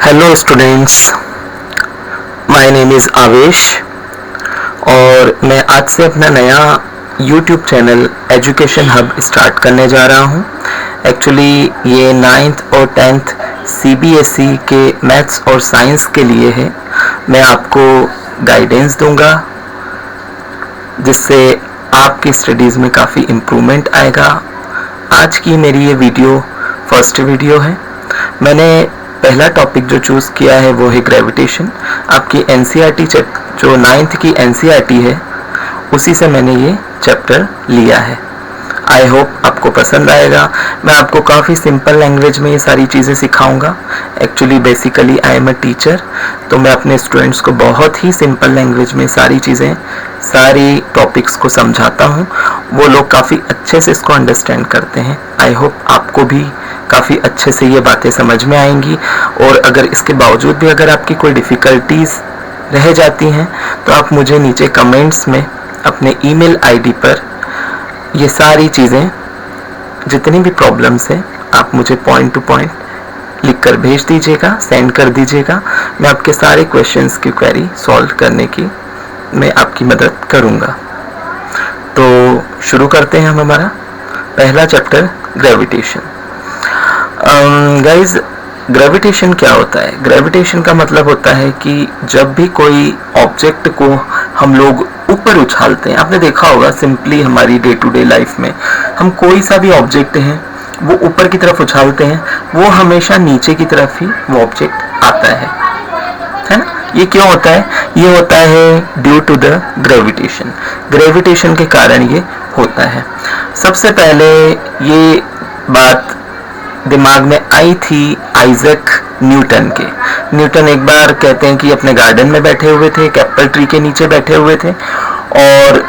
Hello students, my name is आवेश और मैं आज से अपना नया YouTube channel education hub start करने जा रहा हूँ। एक्चुअली ये 9th और 10th CBSE के मैथ्स और साइंस के लिए है। मैं आपको गाइडेंस दूंगा जिससे आपकी स्टडीज़ में काफ़ी इम्प्रूवमेंट आएगा। आज की मेरी ये वीडियो फर्स्ट वीडियो है। मैंने पहला टॉपिक जो चूज़ किया है वो है ग्रेविटेशन। आपकी NCERT जो 9th की NCERT है उसी से मैंने ये चैप्टर लिया है। आई होप आपको पसंद आएगा। मैं आपको काफ़ी सिंपल लैंग्वेज में ये सारी चीज़ें सिखाऊंगा। Actually basically I am a teacher, तो मैं अपने स्टूडेंट्स को बहुत ही सिंपल लैंग्वेज में सारी टॉपिक्स को समझाता हूँ। वो लोग काफ़ी अच्छे से इसको अंडरस्टैंड करते हैं। आई होप आपको भी काफ़ी अच्छे से ये बातें समझ में आएंगी। और अगर इसके बावजूद भी अगर आपकी कोई डिफ़िकल्टीज़ रह जाती हैं तो आप मुझे नीचे कमेंट्स में अपने ईमेल आईडी पर ये सारी चीज़ें, जितनी भी प्रॉब्लम्स हैं, आप मुझे पॉइंट टू पॉइंट लिख कर भेज दीजिएगा, सेंड कर दीजिएगा। मैं आपके सारे क्वेश्चंस की क्वेरी सॉल्व करने की मैं आपकी मदद करूँगा। तो शुरू करते हैं हम हमारा पहला चैप्टर, ग्रेविटेशन। गाइज, ग्रेविटेशन क्या होता है? ग्रेविटेशन का मतलब होता है कि जब भी कोई ऑब्जेक्ट को हम लोग ऊपर उछालते हैं, आपने देखा होगा सिंपली हमारी डे टू डे लाइफ में हम कोई सा भी ऑब्जेक्ट है वो ऊपर की तरफ उछालते हैं, वो हमेशा नीचे की तरफ ही वो ऑब्जेक्ट आता है ना? ये क्यों होता है? ये होता है due to the gravitation. Gravitation के कारण ये होता है। सबसे पहले ये बात दिमाग में आई थी आइजैक न्यूटन के। न्यूटन एक बार कहते हैं कि अपने गार्डन में बैठे हुए थे, एक एप्पल ट्री के नीचे बैठे हुए थे और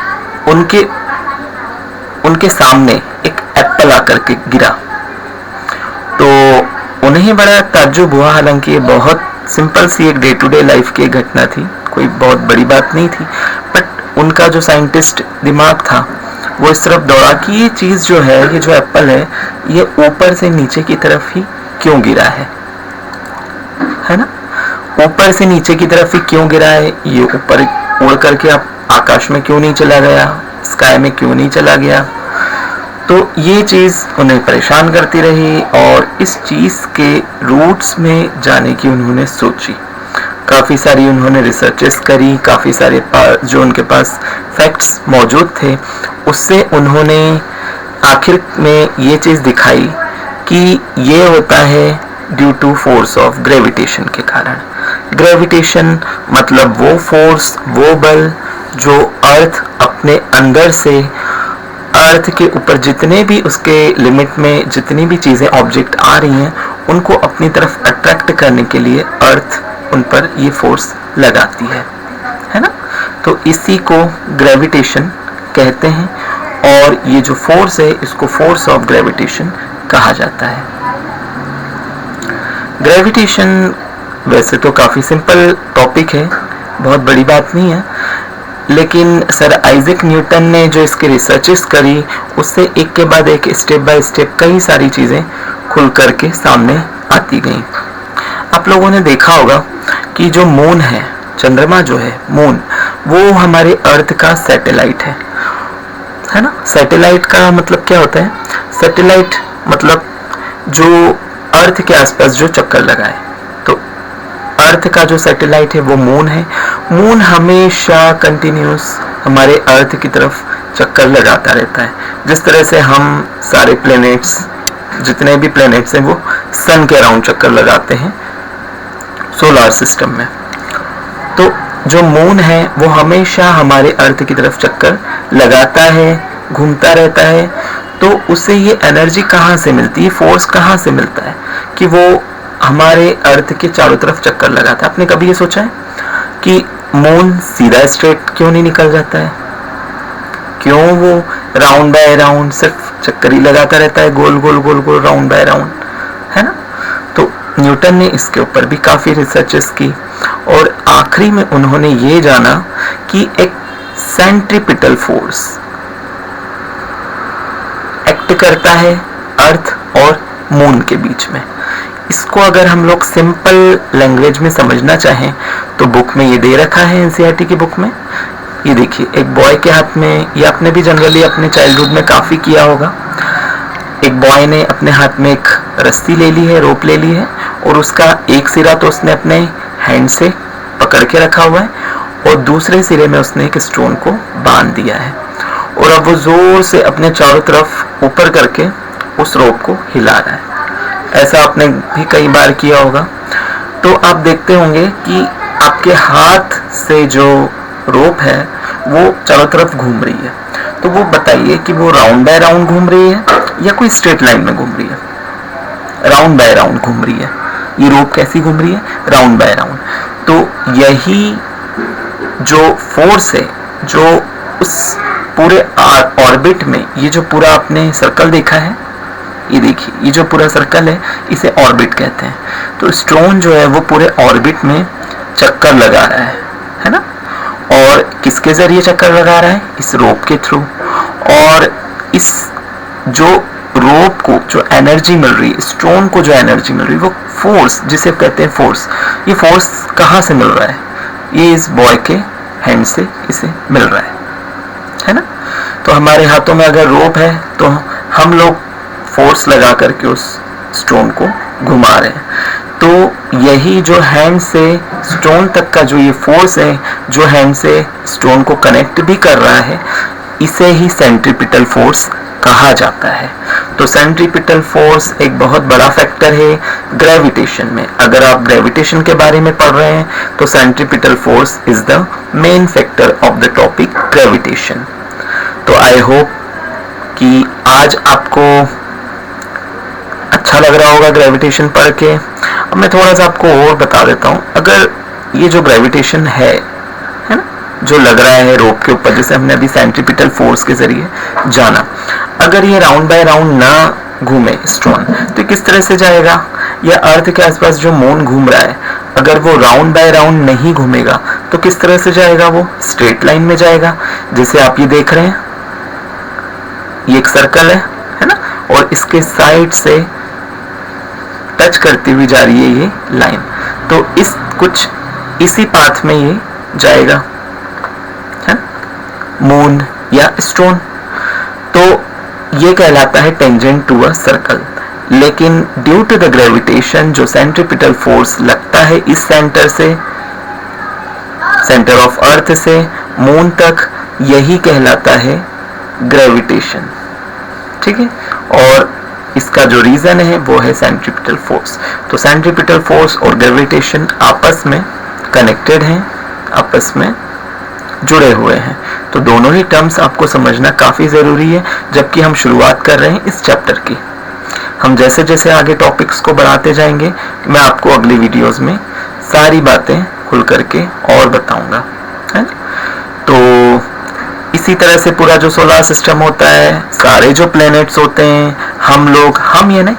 उनके सामने एक एप्पल आकर के गिरा। तो उन्हें बड़ा ताज्जुब हुआ। हालांकि ये बहुत सिंपल सी एक डे टू डे लाइफ की घटना थी, कोई बहुत बड़ी बात नहीं थी, बट उनका जो साइंटिस्ट दिमाग था वो इस तरफ दौड़ा कि ये चीज़ जो है, ये जो एप्पल है, ये ऊपर से नीचे की तरफ ही क्यों गिरा है ना? ऊपर से नीचे की तरफ ही क्यों गिरा है? ये ऊपर उड़ करके आप आकाश में क्यों नहीं चला गया, स्काई में क्यों नहीं चला गया? तो ये चीज़ उन्हें परेशान करती रही और इस चीज़ के रूट्स में जाने की उन्होंने सोची। काफ़ी सारी उन्होंने रिसर्चेस करी, काफ़ी सारे जो उनके पास फैक्ट्स मौजूद थे उससे उन्होंने आखिर में ये चीज़ दिखाई कि ये होता है due to force of gravitation के कारण। ग्रेविटेशन मतलब वो फोर्स, वो बल जो अर्थ अपने अंदर से, अर्थ के ऊपर जितने भी उसके लिमिट में जितनी भी चीज़ें ऑब्जेक्ट आ रही हैं उनको अपनी तरफ अट्रैक्ट करने के लिए अर्थ उन पर ये फोर्स लगाती है ना? तो इसी को ग्रेविटेशन कहते हैं और ये जो फोर्स है इसको फोर्स ऑफ ग्रेविटेशन कहा जाता है। ग्रेविटेशन वैसे तो काफ़ी सिंपल टॉपिक है, बहुत बड़ी बात नहीं है, लेकिन सर आइजैक न्यूटन ने जो इसके रिसर्चेस करी उससे एक के बाद एक, स्टेप बाय स्टेप कई सारी चीज़ें खुल करके सामने आती गई। आप लोगों ने देखा होगा कि जो मून है, चंद्रमा जो है मून, वो हमारे अर्थ का सैटेलाइट है ना? सैटेलाइट का मतलब क्या होता है? सैटेलाइट मतलब जो अर्थ के आसपास जो चक्कर लगाए। तो अर्थ का जो सैटेलाइट है वो मून है। मून हमेशा कंटिन्यूस हमारे अर्थ की तरफ चक्कर लगाता रहता है। जिस तरह से हम सारे प्लैनेट्स, जितने भी प्लैनेट्स हैं वो सन के अराउंड चक्कर लगाते हैं सोलर सिस्टम में। तो जो मून है वो हमेशा हमारे अर्थ की तरफ चक्कर लगाता है, घूमता रहता है। तो उसे ये एनर्जी कहाँ से मिलती है, फोर्स कहाँ से मिलता है कि वो हमारे अर्थ के चारों तरफ चक्कर लगाता है? आपने कभी ये सोचा है कि मून सीधा स्ट्रेट क्यों नहीं निकल जाता है? क्यों वो राउंड बाय राउंड सिर्फ चक्कर ही लगाता रहता है, गोल गोल गोल गोल, राउंड बाय राउंड, है ना? तो न्यूटन ने इसके ऊपर भी काफ़ी रिसर्चेस की और आखिरी में उन्होंने ये जाना कि एक सेंट्रीपिटल फोर्स एक्ट करता है अर्थ और मून के बीच में। इसको अगर हम लोग सिंपल लैंग्वेज में समझना चाहें तो बुक में ये दे रखा है, एनसीईआरटी की बुक में। ये देखिए, एक बॉय के हाथ में, ये आपने भी जनरली अपने चाइल्डहुड में काफ़ी किया होगा, एक बॉय ने अपने हाथ में एक रस्सी ले ली है, रोप ले ली है, और उसका एक सिरा तो उसने अपने हैंड से पकड़ के रखा हुआ है और दूसरे सिरे में उसने एक स्टोन को बांध दिया है, और अब वो जोर से अपने चारों तरफ ऊपर करके उस रोप को हिला रहा है। ऐसा आपने भी कई बार किया होगा। तो आप देखते होंगे कि आपके हाथ से जो रोप है वो चारों तरफ घूम रही है। तो वो बताइए कि वो राउंड बाय राउंड घूम रही है या कोई स्ट्रेट लाइन में घूम रही है? राउंड बाय राउंड घूम रही है। ये रोप कैसी घूम रही है? Round bye round. तो यही जो फोर्स है, जो उस पूरे ऑर्बिट में, ये जो पूरा आपने सर्कल देखा है, ये देखिए, ये जो पूरा सर्कल है इसे ऑर्बिट कहते हैं। तो स्टोन जो है वो पूरे ऑर्बिट में चक्कर लगा रहा है ना? और किसके जरिए चक्कर लगा रहा है? इस रोप के थ्रू। और इस जो रोप को जो एनर्जी मिल रही है, स्टोन को जो एनर्जी मिल रही है, वो फोर्स जिसे कहते हैं फोर्स, ये फोर्स कहाँ से मिल रहा है? ये इस बॉय के हैंड से इसे मिल रहा है ना? तो हमारे हाथों में अगर रोप है तो हम लोग फोर्स लगा करके उस स्टोन को घुमा रहे हैं। तो यही जो हैंड से स्टोन तक का जो ये फोर्स है, जो हैंड से स्टोन को कनेक्ट भी कर रहा है, इसे ही सेंट्रीपिटल फोर्स कहा जाता है। तो सेंट्रीपिटल फोर्स एक बहुत बड़ा फैक्टर है ग्रेविटेशन में। अगर आप ग्रेविटेशन के बारे में पढ़ रहे हैं तो centripetal force is the main factor of the topic gravitation. तो आई होप कि आज आपको अच्छा लग रहा होगा ग्रेविटेशन पढ़ के। अब मैं थोड़ा सा आपको और बता देता हूँ। अगर ये जो ग्रेविटेशन है ना, जो लग रहा है रोप के ऊपर, जैसे हमने अभी सेंट्रीपिटल फोर्स के जरिए जाना, अगर ये राउंड बाय राउंड ना घूमे स्टोन तो किस तरह से जाएगा? या अर्थ के आसपास जो मून घूम रहा है, अगर वो राउंड बाय राउंड नहीं घूमेगा तो किस तरह से जाएगा? वो स्ट्रेट लाइन में जाएगा। जैसे आप ये देख रहे हैं, ये एक सर्कल है ना, और इसके साइड से टच करती हुई जा रही है ये लाइन। तो इस कुछ इसी पाथ में ये जाएगा, है मून या स्टोन। तो ये कहलाता है टेंजेंट टू अ सर्कल। लेकिन ड्यू टू द ग्रेविटेशन, जो सेंट्रीपिटल फोर्स लगता है इस सेंटर से, सेंटर ऑफ अर्थ से मून तक, यही कहलाता है ग्रेविटेशन। ठीक है, और इसका जो रीजन है वो है सेंट्रीपिटल फोर्स। तो सेंट्रीपिटल फोर्स और ग्रेविटेशन आपस में कनेक्टेड हैं, आपस में जुड़े हुए हैं। तो दोनों ही टर्म्स आपको समझना काफ़ी ज़रूरी है जबकि हम शुरुआत कर रहे हैं इस चैप्टर की। हम जैसे जैसे आगे टॉपिक्स को बढ़ाते जाएंगे, मैं आपको अगली वीडियोस में सारी बातें खुल करके और बताऊंगा, है। तो इसी तरह से पूरा जो सोलर सिस्टम होता है, सारे जो प्लैनेट्स होते हैं, हम लोग, हम ये नहीं,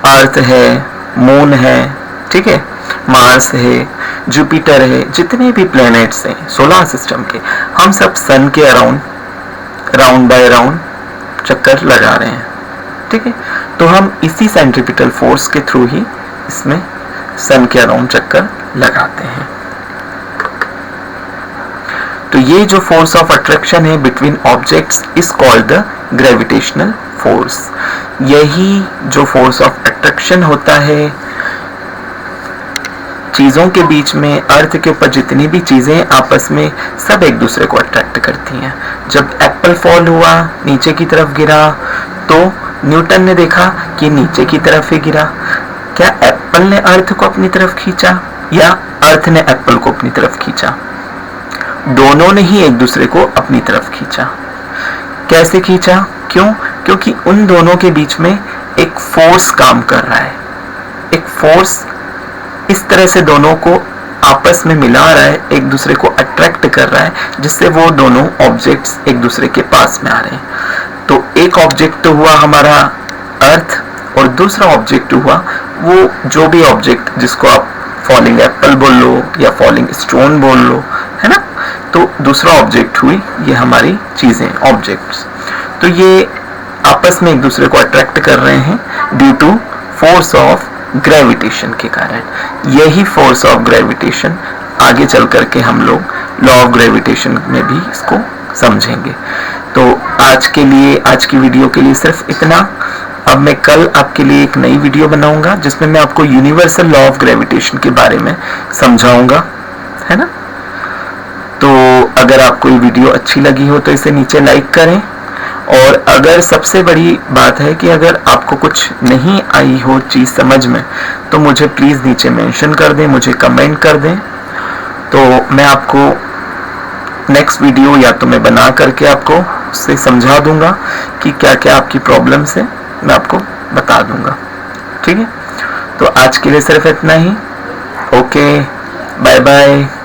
अर्थ है, मून है, ठीक है, मार्स है, जुपिटर है, जितने भी प्लैनेट्स हैं सोलर सिस्टम के, हम सब सन के अराउंड राउंड बाय राउंड चक्कर लगा रहे हैं। ठीक है, तो हम इसी सेंट्रीपिटल फोर्स के थ्रू ही इसमें सन के अराउंड चक्कर लगाते हैं। तो ये जो फोर्स ऑफ अट्रैक्शन है between objects is called the gravitational force. यही जो फोर्स ऑफ अट्रैक्शन होता है चीजों के बीच में, अर्थ के ऊपर जितनी भी चीजें आपस में सब एक दूसरे को अट्रैक्ट करती हैं। जब एप्पल फॉल हुआ, नीचे की तरफ गिरा, तो न्यूटन ने देखा कि नीचे की तरफ ही गिरा। क्या एप्पल ने अर्थ को अपनी तरफ खींचा या अर्थ ने एप्पल को अपनी तरफ खींचा? दोनों ने ही एक दूसरे को अपनी तरफ खींचा। कैसे खींचा? क्यों? क्योंकि उन दोनों के बीच में एक फोर्स काम कर रहा है। एक फोर्स इस तरह से दोनों को आपस में मिला रहा है, एक दूसरे को अट्रैक्ट कर रहा है, जिससे वो दोनों ऑब्जेक्ट्स एक दूसरे के पास में आ रहे हैं। तो एक ऑब्जेक्ट तो हुआ हमारा अर्थ, और दूसरा ऑब्जेक्ट हुआ वो जो भी ऑब्जेक्ट जिसको आप फॉलिंग एप्पल बोल लो या फॉलिंग स्टोन बोल लो, है ना। तो दूसरा ऑब्जेक्ट हुई ये हमारी चीजें, ऑब्जेक्ट्स। तो ये आपस में एक दूसरे को अट्रैक्ट कर रहे हैं due to force of gravitation के कारण। यही फोर्स ऑफ ग्रेविटेशन आगे चल करके हम लोग लॉ ऑफ ग्रेविटेशन में भी इसको समझेंगे। तो आज के लिए, आज की वीडियो के लिए सिर्फ इतना। अब मैं कल आपके लिए एक नई वीडियो बनाऊंगा जिसमें मैं आपको यूनिवर्सल लॉ ऑफ ग्रेविटेशन के बारे में समझाऊंगा, है ना। तो अगर आपको ये वीडियो अच्छी लगी हो तो इसे नीचे लाइक करें, और अगर सबसे बड़ी बात है कि अगर आपको कुछ नहीं आई हो चीज़ समझ में तो मुझे प्लीज़ नीचे मेंशन कर दें, मुझे कमेंट कर दें। तो मैं आपको नेक्स्ट वीडियो या तो मैं बना करके आपको उससे समझा दूंगा कि क्या क्या आपकी प्रॉब्लम्स है, मैं आपको बता दूंगा। ठीक है, तो आज के लिए सिर्फ इतना ही। Okay, bye bye.